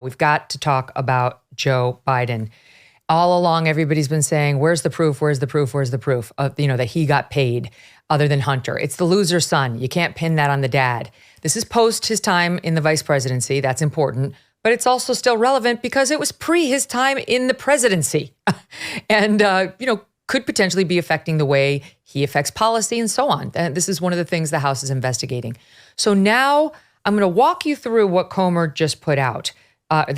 We've got to talk about Joe Biden. All along, everybody's been saying, where's the proof? Where's the proof? Where's the proof of, that he got paid other than Hunter? It's the loser's son. You can't pin that on the dad. This is post his time in the vice presidency. That's important. But it's also still relevant because it was pre his time in the presidency and, could potentially be affecting the way he affects policy and so on. And this is one of the things the House is investigating. So now I'm going to walk you through what Comer just put out.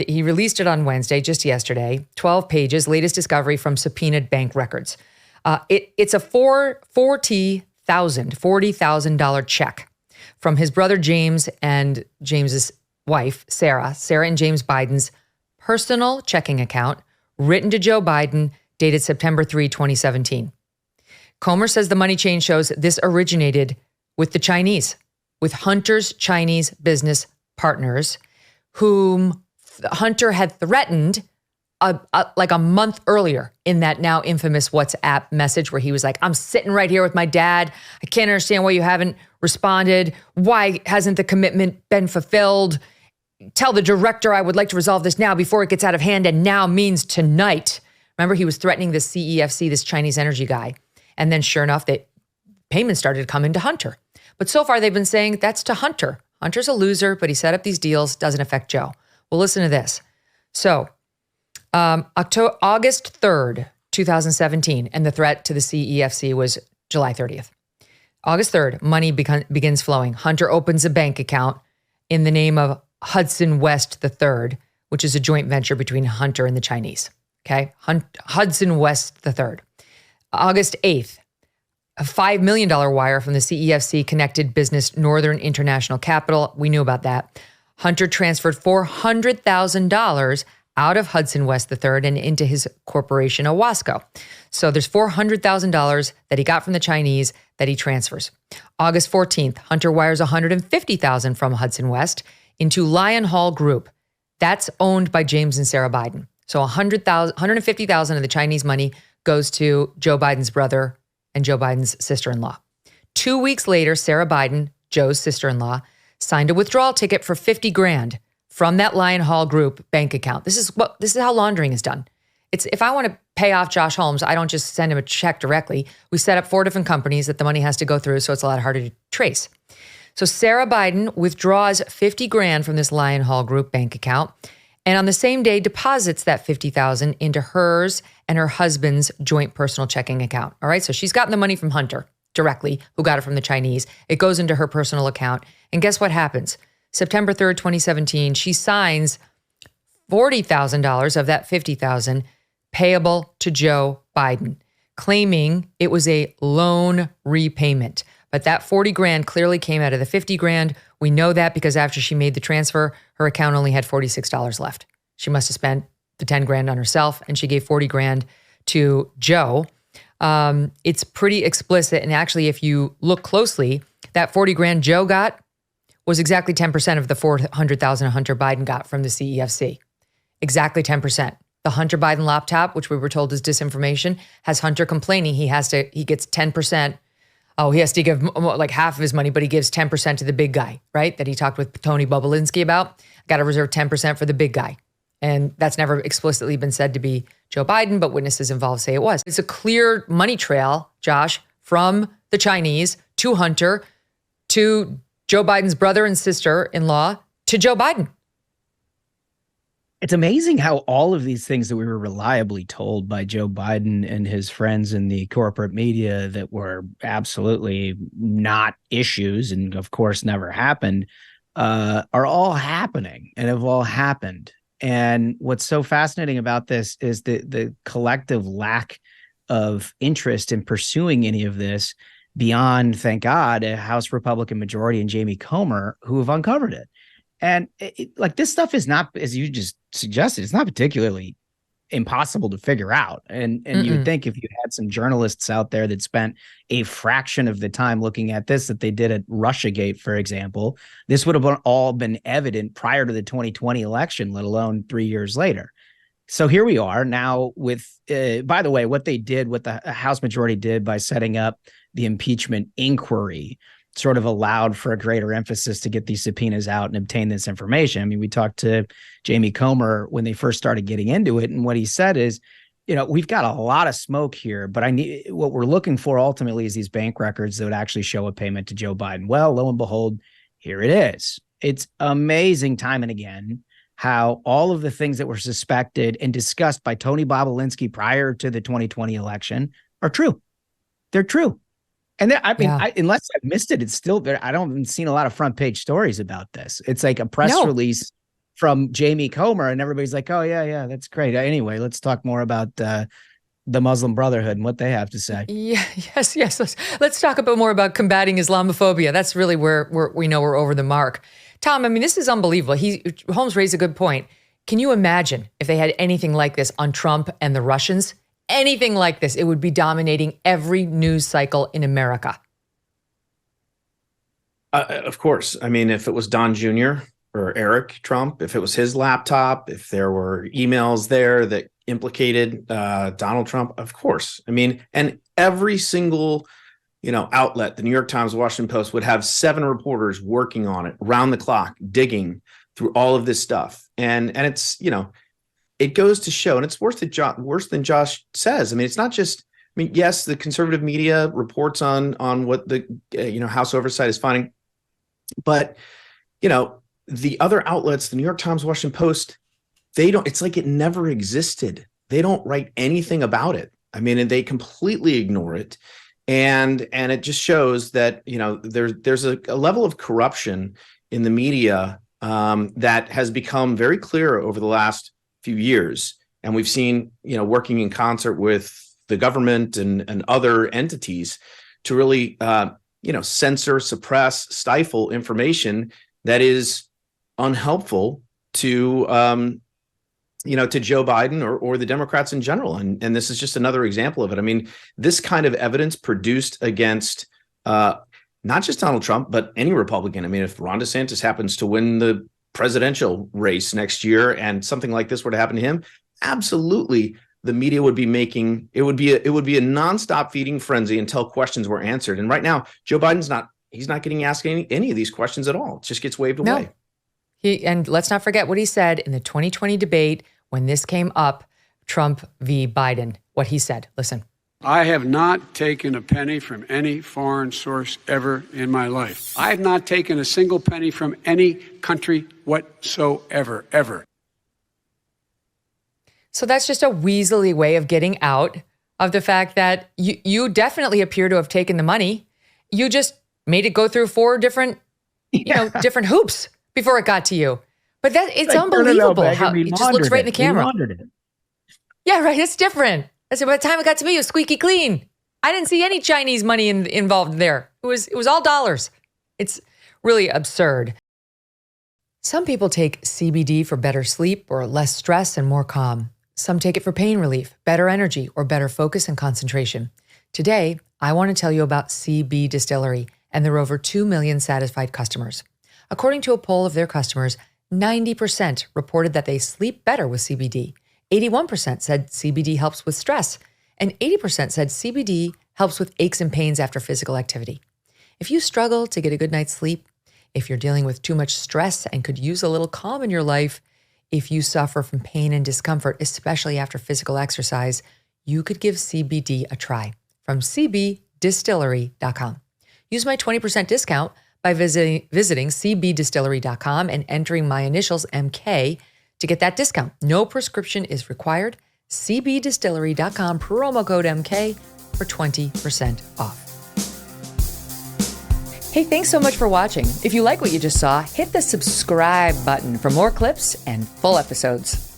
He released it on Wednesday, just yesterday, 12 pages, latest discovery from subpoenaed bank records. It's a $40,000 check from his brother James and James's wife, Sarah and James Biden's personal checking account, written to Joe Biden, dated September 3, 2017. Comer says the money chain shows this originated with the Chinese, with Hunter's Chinese business partners, whom Hunter had threatened like a month earlier in that now infamous WhatsApp message where he was like, I'm sitting right here with my dad. I can't understand why you haven't responded. Why hasn't the commitment been fulfilled? Tell the director I would like to resolve this now before it gets out of hand, and now means tonight. Remember, he was threatening the CEFC, this Chinese energy guy. And then sure enough, that payments started coming to Hunter. But so far they've been saying that's to Hunter. Hunter's a loser, but he set up these deals, doesn't affect Joe. Well, listen to this. So August 3rd, 2017, and the threat to the CEFC was July 30th. August 3rd, money begins flowing. Hunter opens a bank account in the name of Hudson West III, which is a joint venture between Hunter and the Chinese. Okay, Hudson West III. August 8th, a $5 million wire from the CEFC connected business Northern International Capital. We knew about that. Hunter transferred $400,000 out of Hudson West III and into his corporation, Owasco. So there's $400,000 that he got from the Chinese that he transfers. August 14th, Hunter wires $150,000 from Hudson West into Lion Hall Group. That's owned by James and Sarah Biden. So $150,000 of the Chinese money goes to Joe Biden's brother and Joe Biden's sister-in-law. 2 weeks later, Sarah Biden, Joe's sister-in-law, signed a withdrawal ticket for $50,000 from that Lion Hall Group bank account. This is how laundering is done. It's if I want to pay off Josh Holmes, I don't just send him a check directly. We set up 4 different companies that the money has to go through, so it's a lot harder to trace. So Sarah Biden withdraws $50,000 from this Lion Hall Group bank account, and on the same day deposits that $50,000 into hers and her husband's joint personal checking account. All right, so she's gotten the money from Hunter directly, who got it from the Chinese. It goes into her personal account, and guess what happens? September 3rd, 2017, she signs $40,000 of that $50,000 payable to Joe Biden, claiming it was a loan repayment. But that $40,000 clearly came out of the $50,000. We know that because after she made the transfer, her account only had $46 left. She must have spent the $10,000 on herself, and she gave $40,000 to Joe. It's pretty explicit. And actually, if you look closely, that $40,000 Joe got was exactly 10% of the $400,000 Hunter Biden got from the CEFC. Exactly 10%. The Hunter Biden laptop, which we were told is disinformation, has Hunter complaining he gets 10%. Oh, he has to give like half of his money, but he gives 10% to the big guy, right? That he talked with Tony Bobolinsky about. Got to reserve 10% for the big guy. And that's never explicitly been said to be Joe Biden, but witnesses involved say it was. It's a clear money trail, Josh, from the Chinese to Hunter to Joe Biden's brother and sister-in-law to Joe Biden. It's amazing how all of these things that we were reliably told by Joe Biden and his friends in the corporate media that were absolutely not issues and, of course, never happened, are all happening and have all happened. And what's so fascinating about this is the collective lack of interest in pursuing any of this beyond, thank God, a House Republican majority and Jamie Comer who have uncovered it. And like this stuff is not, as you just suggested, it's not particularly impossible to figure out. And you would think if you had some journalists out there that spent a fraction of the time looking at this that they did at Russiagate, for example, this would have all been evident prior to the 2020 election, let alone 3 years later. So here we are now with, by the way, what they did, what the House majority did by setting up the impeachment inquiry sort of allowed for a greater emphasis to get these subpoenas out and obtain this information. I mean, we talked to Jamie Comer when they first started getting into it, and what he said is, we've got a lot of smoke here, but what we're looking for ultimately is these bank records that would actually show a payment to Joe Biden. Well, lo and behold, here it is. It's amazing time and again how all of the things that were suspected and discussed by Tony Bobolinsky prior to the 2020 election are true. They're true. And unless I've missed it, it's still there. I haven't seen a lot of front page stories about this. It's like a press release from Jamie Comer, and everybody's like, oh, yeah, that's great. Anyway, let's talk more about the Muslim Brotherhood and what they have to say. Yeah, yes. Let's talk a bit more about combating Islamophobia. That's really where we know we're over the mark. Tom, I mean, this is unbelievable. Holmes raised a good point. Can you imagine if they had anything like this on Trump and the Russians? Anything like this, it would be dominating every news cycle in America. Of course. I mean, if it was Don Jr. or Eric Trump, if it was his laptop, if there were emails there that implicated Donald Trump, of course. I mean, and every single outlet, the New York Times, Washington Post, would have 7 reporters working on it around the clock, digging through all of this stuff. And it's, it goes to show, and it's worse than Josh says. I mean, it's not just, yes, the conservative media reports on what the, House oversight is finding, but, the other outlets, the New York Times, Washington Post, it's like it never existed. They don't write anything about it. I mean, and they completely ignore it. And it just shows that, there's a level of corruption in the media that has become very clear over the last few years. And we've seen, working in concert with the government and other entities to really, censor, suppress, stifle information that is unhelpful to, to Joe Biden or the Democrats in general. And this is just another example of it. I mean, this kind of evidence produced against not just Donald Trump, but any Republican. I mean, if Ron DeSantis happens to win the presidential race next year and something like this were to happen to him, absolutely the media would be it would be a nonstop feeding frenzy until questions were answered. And right now, Joe Biden's he's not getting asked any of these questions at all. It just gets waved away. And let's not forget what he said in the 2020 debate when this came up, Trump v. Biden, what he said. Listen. I have not taken a penny from any foreign source ever in my life. I have not taken a single penny from any country whatsoever, ever. So that's just a weaselly way of getting out of the fact that you definitely appear to have taken the money. You just made it go through 4 different, different hoops before it got to you. But it's unbelievable how it just looks right in the camera. Yeah, right. It's different. I said, by the time it got to me, it was squeaky clean. I didn't see any Chinese money involved there. It was all dollars. It's really absurd. Some people take CBD for better sleep or less stress and more calm. Some take it for pain relief, better energy, or better focus and concentration. Today, I want to tell you about CB Distillery and their over 2 million satisfied customers. According to a poll of their customers, 90% reported that they sleep better with CBD. 81% said CBD helps with stress, and 80% said CBD helps with aches and pains after physical activity. If you struggle to get a good night's sleep, if you're dealing with too much stress and could use a little calm in your life, if you suffer from pain and discomfort, especially after physical exercise, you could give CBD a try from cbdistillery.com. Use my 20% discount by visiting cbdistillery.com and entering my initials MK to get that discount. No prescription is required. cbdistillery.com, promo code MK for 20% off. Hey, thanks so much for watching. If you like what you just saw, hit the subscribe button for more clips and full episodes.